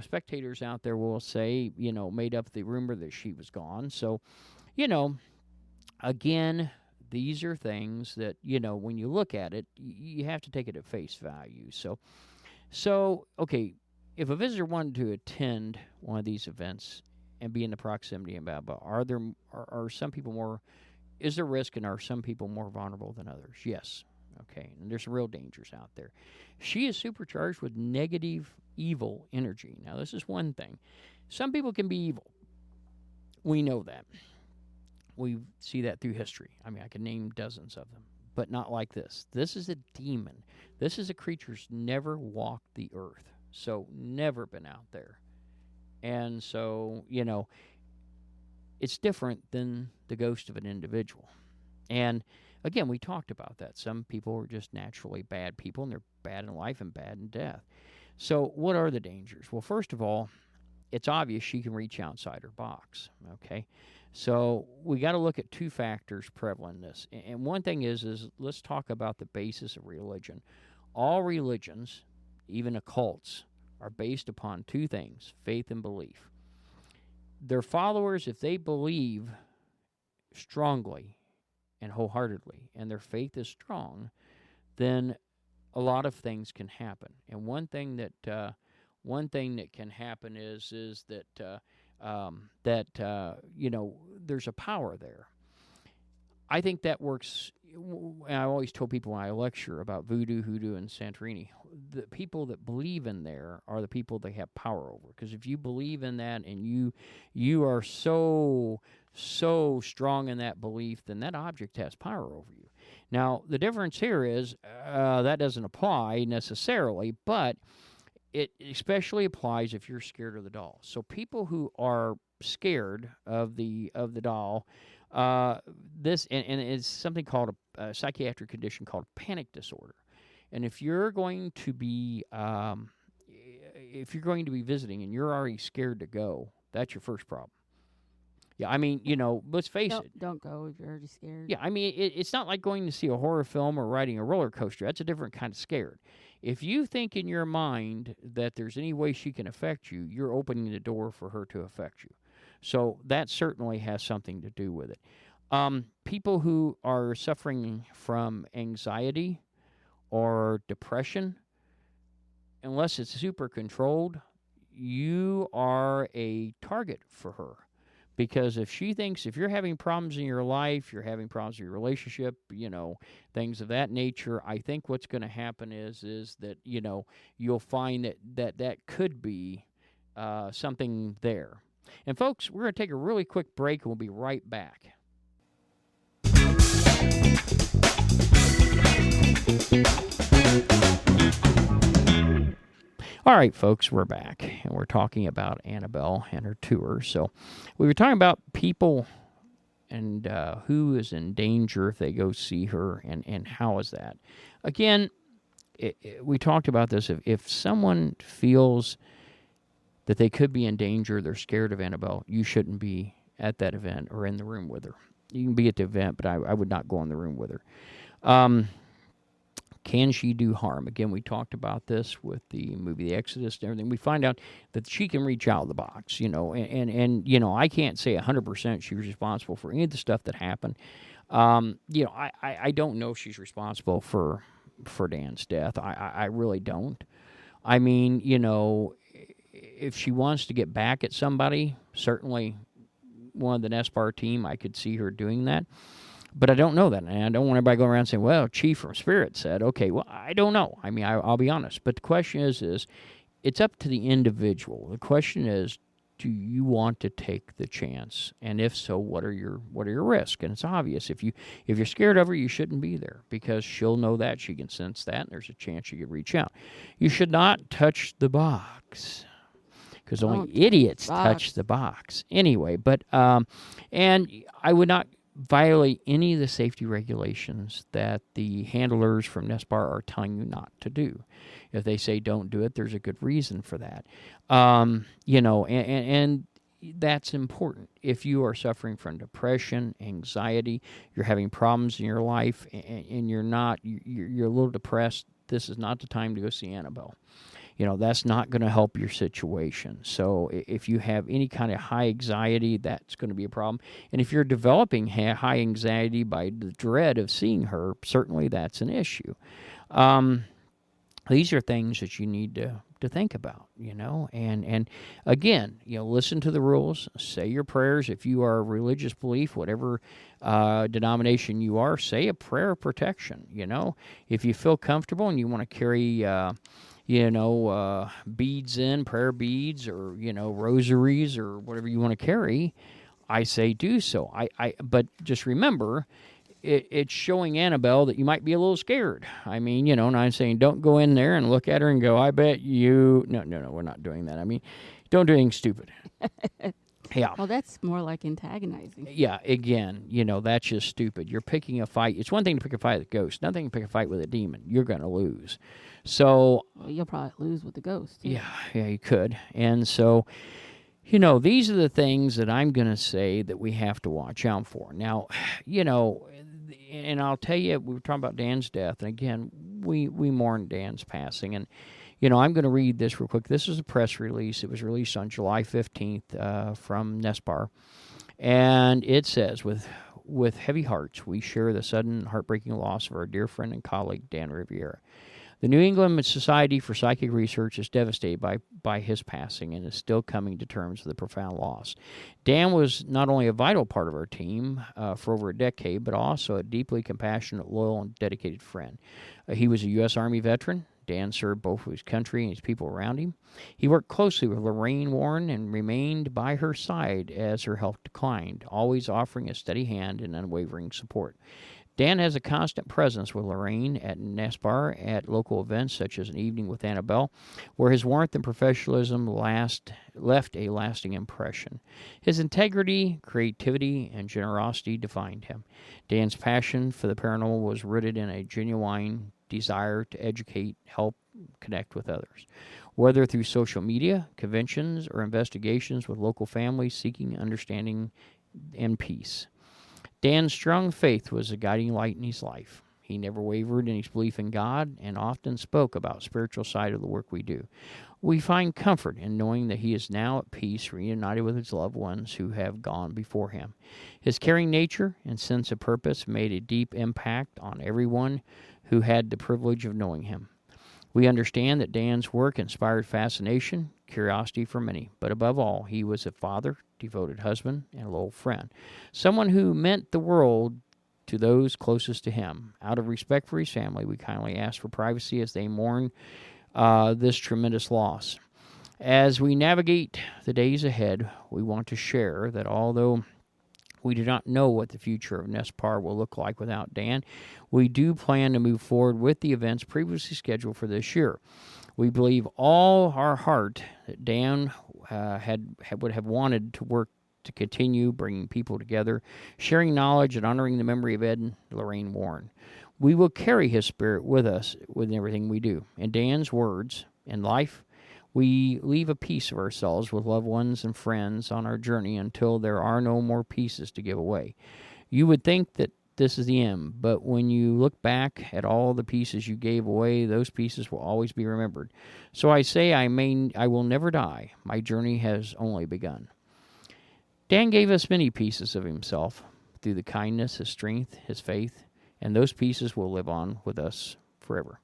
spectators out there will say, made up the rumor that she was gone. So, again, these are things that, when you look at it, you have to take it at face value. So okay, if a visitor wanted to attend one of these events and be in the proximity of Annabelle, are some people more, is there risk, and are some people more vulnerable than others? Yes. Okay, and there's some real dangers out there. She is supercharged with negative, evil energy. Now, this is one thing. Some people can be evil. We know that. We see that through history. I mean, I can name dozens of them, but not like this. This is a demon. This is a creature who's never walked the earth, so never been out there. And so, it's different than the ghost of an individual. And again, we talked about that. Some people are just naturally bad people, and they're bad in life and bad in death. So what are the dangers? Well, first of all, it's obvious she can reach outside her box, okay? So we got to look at two factors prevalent in this. And one thing is let's talk about the basis of religion. All religions, even occults, are based upon two things: faith and belief. Their followers, if they believe strongly and wholeheartedly, and their faith is strong, then a lot of things can happen. And one thing that can happen is that there's a power there. I think that works. And I always tell people when I lecture about voodoo, hoodoo, and Santorini, the people that believe in there are the people they have power over. Because if you believe in that and you are so strong in that belief, then that object has power over you. Now, the difference here is that doesn't apply necessarily, but it especially applies if you're scared of the doll. So people who are scared of the doll, this and it's something called a psychiatric condition called panic disorder. And if you're going to be visiting and you're already scared to go, that's your first problem. Yeah, I mean, let's face it. Don't go if you're already scared. Yeah, I mean, it's not like going to see a horror film or riding a roller coaster. That's a different kind of scared. If you think in your mind that there's any way she can affect you, you're opening the door for her to affect you. So that certainly has something to do with it. People who are suffering from anxiety or depression, unless it's super controlled, you are a target for her. Because if she thinks if you're having problems in your life, you're having problems in your relationship, things of that nature, I think what's going to happen is that, you'll find that could be something there. And folks, we're going to take a really quick break and we'll be right back. All right, folks, we're back, and we're talking about Annabelle and her tour. So we were talking about people and who is in danger if they go see her, and how is that. Again, we talked about this. If someone feels that they could be in danger, they're scared of Annabelle, you shouldn't be at that event or in the room with her. You can be at the event, but I would not go in the room with her. Can she do harm? Again, we talked about this with the movie The Exodus and everything. We find out that she can reach out of the box, and I can't say 100% she was responsible for any of the stuff that happened. I don't know if she's responsible for Dan's death. I really don't. I mean, if she wants to get back at somebody, certainly one of the Nespar team, I could see her doing that. But I don't know that, and I don't want everybody going around saying, well, Chief from Spirit said, okay, well, I don't know. I mean, I'll be honest. But the question is it's up to the individual. The question is, do you want to take the chance? And if so, what are your risks? And it's obvious. If you're scared of her, you shouldn't be there, because she'll know that. She can sense that, and there's a chance she could reach out. You should not touch the box, because only idiots touch the box. Anyway, but and I would not violate any of the safety regulations that the handlers from Nespar are telling you not to do. If they say don't do it, there's a good reason for that. And that's important. If you are suffering from depression, anxiety, you're having problems in your life, and you're a little depressed, this is not the time to go see Annabelle. That's not going to help your situation. So if you have any kind of high anxiety, that's going to be a problem. And if you're developing high anxiety by the dread of seeing her, certainly that's an issue. These are things that you need to think about, and again, listen to the rules, say your prayers. If you are a religious belief, whatever denomination you are, say a prayer of protection. If you feel comfortable and you want to carry beads in, prayer beads, or, rosaries, or whatever you want to carry, I say do so. But just remember, it's showing Annabelle that you might be a little scared. I mean, and I'm saying don't go in there and look at her and go, I bet you, no, we're not doing that. I mean, don't do anything stupid. Yeah. Well, that's more like antagonizing. Yeah, again, that's just stupid. You're picking a fight. It's one thing to pick a fight with a ghost, another thing to pick a fight with a demon. You're going to lose. So, well, you'll probably lose with the ghost, too. Yeah, you could. And so, these are the things that I'm going to say that we have to watch out for. Now, and I'll tell you, we were talking about Dan's death, and again, we mourn Dan's passing, and I'm going to read this real quick. This is a press release. It was released on July 15th from Nespar, and it says, with heavy hearts, we share the sudden, heartbreaking loss of our dear friend and colleague, Dan Rivera. The New England Society for Psychic Research is devastated by his passing and is still coming to terms with the profound loss. Dan was not only a vital part of our team for over a decade, but also a deeply compassionate, loyal, and dedicated friend. He was a U.S. Army veteran. Dan served both his country and his people around him. He worked closely with Lorraine Warren and remained by her side as her health declined, always offering a steady hand and unwavering support. Dan has a constant presence with Lorraine at Nespar at local events such as an evening with Annabelle, where his warmth and professionalism left a lasting impression. His integrity, creativity, and generosity defined him. Dan's passion for the paranormal was rooted in a genuine desire to educate, help, connect with others, whether through social media, conventions, or investigations with local families seeking understanding and peace. Dan's strong faith was a guiding light in his life. He never wavered in his belief in God and often spoke about the spiritual side of the work we do. We find comfort in knowing that he is now at peace, reunited with his loved ones who have gone before him. His caring nature and sense of purpose made a deep impact on everyone who had the privilege of knowing him. We understand that Dan's work inspired fascination, curiosity for many, but above all, he was a father, devoted husband, and a loyal friend, someone who meant the world to those closest to him. Out of respect for his family, we kindly ask for privacy as they mourn this tremendous loss. As we navigate the days ahead, we want to share that although we do not know what the future of Nespar will look like without Dan, we do plan to move forward with the events previously scheduled for this year. We believe all our heart that Dan would have wanted to work to continue bringing people together, sharing knowledge, and honoring the memory of Ed and Lorraine Warren. We will carry his spirit with us with everything we do. In Dan's words, in life, we leave a piece of ourselves with loved ones and friends on our journey until there are no more pieces to give away. You would think that this is the end, but when you look back at all the pieces you gave away, those pieces will always be remembered. So I say I will never die. My journey has only begun. Dan gave us many pieces of himself through the kindness, his strength, his faith, and those pieces will live on with us forever.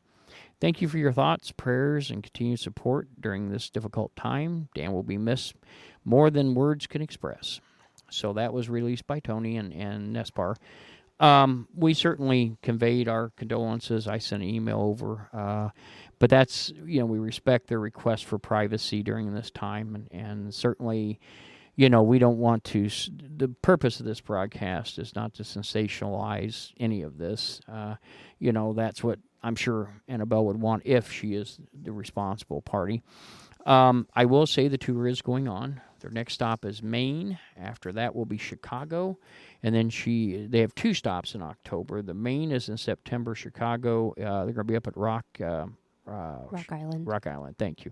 Thank you for your thoughts, prayers, and continued support during this difficult time. Dan will be missed more than words can express. So that was released by Tony and Nespar. We certainly conveyed our condolences. I sent an email over. But that's, we respect their request for privacy during this time. And certainly, we don't want to. The purpose of this broadcast is not to sensationalize any of this. That's what I'm sure Annabelle would want if she is the responsible party. I will say the tour is going on. Their next stop is Maine. After that will be Chicago. And then they have 2 stops in October. The Maine is in September. Chicago, they're going to be up at Rock Island. Rock Island, thank you.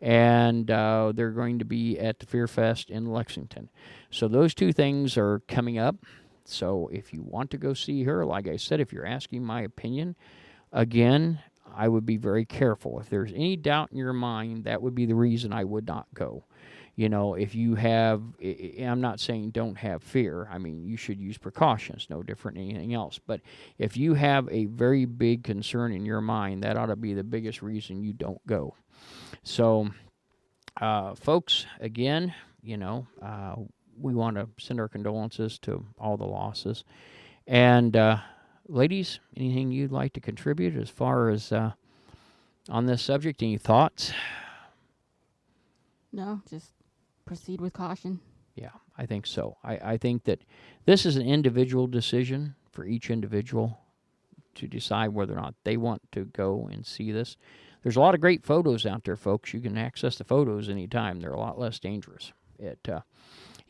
And they're going to be at the Fear Fest in Lexington. So those 2 things are coming up. So if you want to go see her, like I said, if you're asking my opinion, again, I would be very careful. If there's any doubt in your mind, that would be the reason I would not go. If you have, I'm not saying don't have fear. I mean, you should use precautions, no different than anything else. But if you have a very big concern in your mind, that ought to be the biggest reason you don't go. So, folks, again, we want to send our condolences to all the losses. And, ladies, anything you'd like to contribute as far as on this subject? Any thoughts? No, just proceed with caution. Yeah, I think so. I think that this is an individual decision for each individual to decide whether or not they want to go and see this. There's a lot of great photos out there, folks. You can access the photos anytime. They're a lot less dangerous. And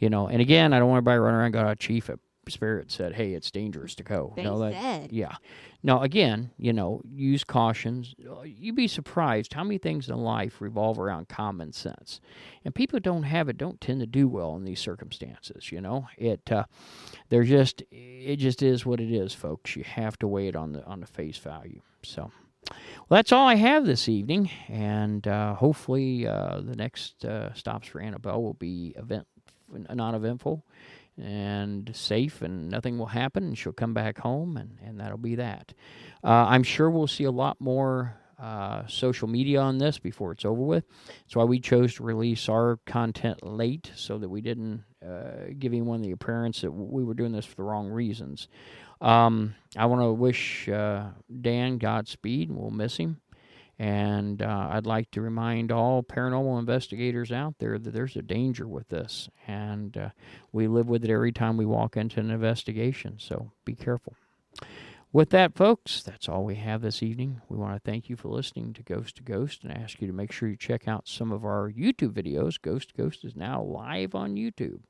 again, I don't want everybody running around got a chief at Spirit said, hey, it's dangerous to go. They said. Yeah. Now, again, use cautions. You'd be surprised how many things in life revolve around common sense. And people who don't have it don't tend to do well in these circumstances, It just is what it is, folks. You have to weigh it on the face value. So, well, that's all I have this evening. And hopefully the next stops for Annabelle will be non-eventful and safe, and nothing will happen, and she'll come back home, and that'll be that. I'm sure we'll see a lot more social media on this before it's over with. That's why we chose to release our content late, so that we didn't give anyone the appearance that we were doing this for the wrong reasons. I want to wish Dan Godspeed, and we'll miss him. And I'd like to remind all paranormal investigators out there that there's a danger with this. And we live with it every time we walk into an investigation. So be careful. With that, folks, that's all we have this evening. We want to thank you for listening to Ghost to Ghost and ask you to make sure you check out some of our YouTube videos. Ghost to Ghost is now live on YouTube.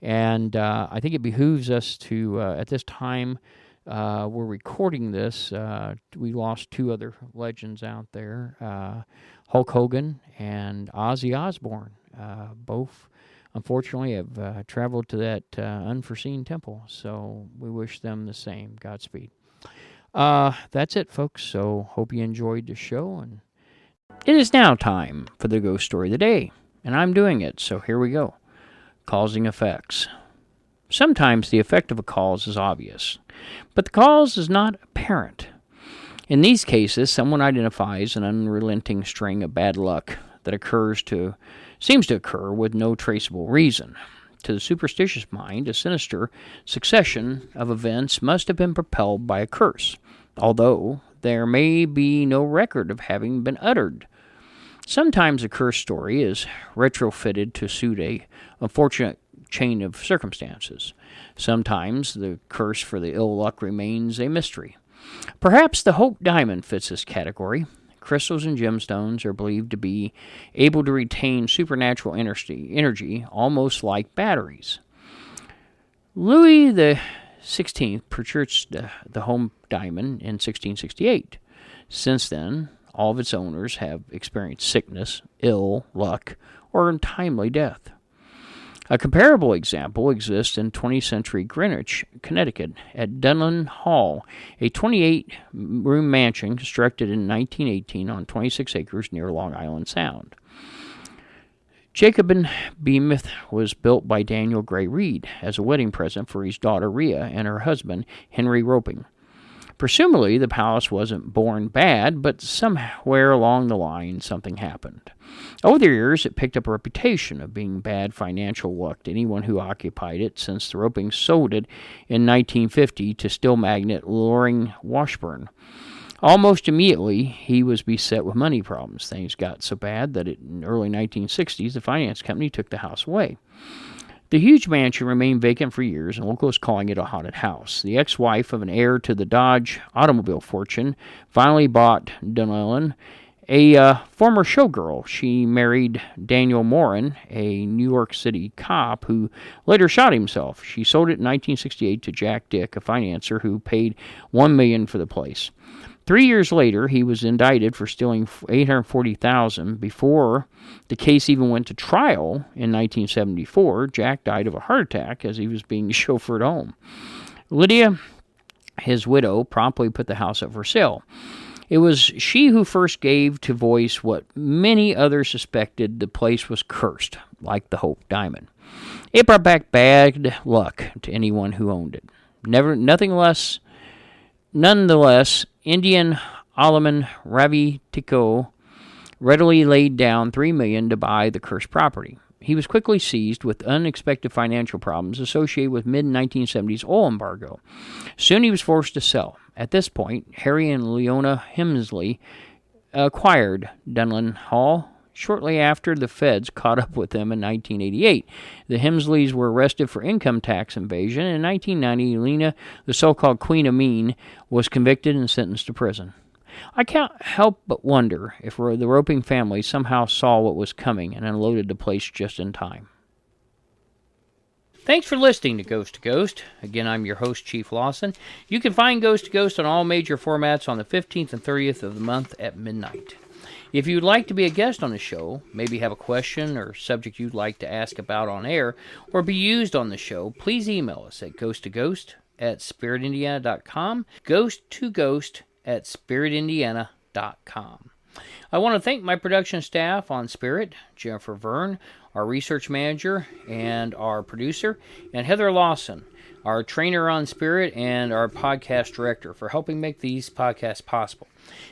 And I think it behooves us to, at this time, we're recording this. We lost 2 other legends out there, Hulk Hogan and Ozzy Osbourne. Both, unfortunately, have traveled to that unforeseen temple. So we wish them the same. Godspeed. That's it, folks. So hope you enjoyed the show. And It is now time for the ghost story of the day, and I'm doing it, so here we go. Causing effects. Sometimes the effect of a cause is obvious, but the cause is not apparent. In these cases, someone identifies an unrelenting string of bad luck that seems to occur with no traceable reason. To the superstitious mind, a sinister succession of events must have been propelled by a curse, although there may be no record of having been uttered. Sometimes a curse story is retrofitted to suit a unfortunate chain of circumstances. Sometimes the curse for the ill luck remains a mystery. Perhaps the Hope Diamond fits this category. Crystals and gemstones are believed to be able to retain supernatural energy almost like batteries. Louis XVI purchased the Hope Diamond in 1668. Since then, all of its owners have experienced sickness, ill luck, or untimely death. A comparable example exists in 20th century Greenwich, Connecticut, at Dunlan Hall, a 28-room mansion constructed in 1918 on 26 acres near Long Island Sound. Jacobin Behemoth was built by Daniel Gray Reed as a wedding present for his daughter Rhea and her husband Henry Roping. Presumably, the palace wasn't born bad, but somewhere along the line, something happened. Over the years, it picked up a reputation of being bad financial luck to anyone who occupied it, since the Roping sold it in 1950 to steel magnate Loring Washburn. Almost immediately, he was beset with money problems. Things got so bad that in the early 1960s, the finance company took the house away. The huge mansion remained vacant for years, and locals calling it a haunted house. The ex-wife of an heir to the Dodge automobile fortune finally bought Dunlan, a former showgirl. She married Daniel Morin, a New York City cop who later shot himself. She sold it in 1968 to Jack Dick, a financier who paid $1 million for the place. 3 years later, he was indicted for stealing $840,000. Before the case even went to trial in 1974, Jack died of a heart attack as he was being chauffeured home. Lydia, his widow, promptly put the house up for sale. It was she who first gave to voice what many others suspected: the place was cursed, like the Hope Diamond. It brought back bad luck to anyone who owned it. Nonetheless, Indian Alaman Ravi Tikko readily laid down $3 million to buy the cursed property. He was quickly seized with unexpected financial problems associated with mid-1970s oil embargo. Soon he was forced to sell. At this point, Harry and Leona Hemsley acquired Dunlan Hall. Shortly after, the feds caught up with them in 1988. The Hemsleys were arrested for income tax evasion. In 1990, Lena, the so-called Queen of Mean, was convicted and sentenced to prison. I can't help but wonder if the Roping family somehow saw what was coming and unloaded the place just in time. Thanks for listening to Ghost. Again, I'm your host, Chief Lawson. You can find Ghost on all major formats on the 15th and 30th of the month at midnight. If you'd like to be a guest on the show, maybe have a question or subject you'd like to ask about on air, or be used on the show, please email us at ghosttoghost@spiritindiana.com, ghosttoghost@spiritindiana.com. I want to thank my production staff on Spirit, Jennifer Verne, our research manager and our producer, and Heather Lawson, our trainer on Spirit and our podcast director, for helping make these podcasts possible.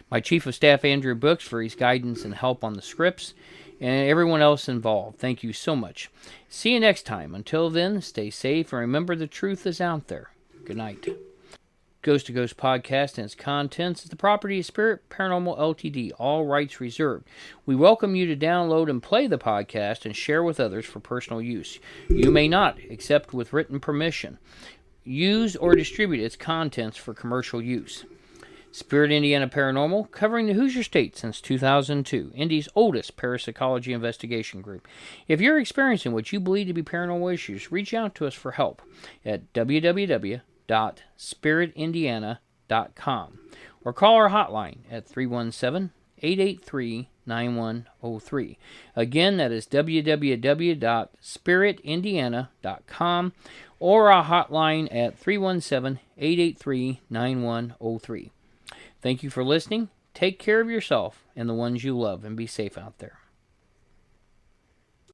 My chief of staff, Andrew Brooks, for his guidance and help on the scripts, and everyone else involved. Thank you so much. See you next time. Until then, stay safe and remember the truth is out there. Good night. Ghost to Ghost podcast and its contents is the property of Spirit Paranormal Ltd. All rights reserved. We welcome you to download and play the podcast and share with others for personal use. You may not, except with written permission, use or distribute its contents for commercial use. Spirit Indiana Paranormal, covering the Hoosier State since 2002, Indy's oldest parapsychology investigation group. If you're experiencing what you believe to be paranormal issues, reach out to us for help at www.spiritindiana.com or call our hotline at 317-883-9103. Again, that is www.spiritindiana.com or our hotline at 317-883-9103. Thank you for listening. Take care of yourself and the ones you love, and be safe out there.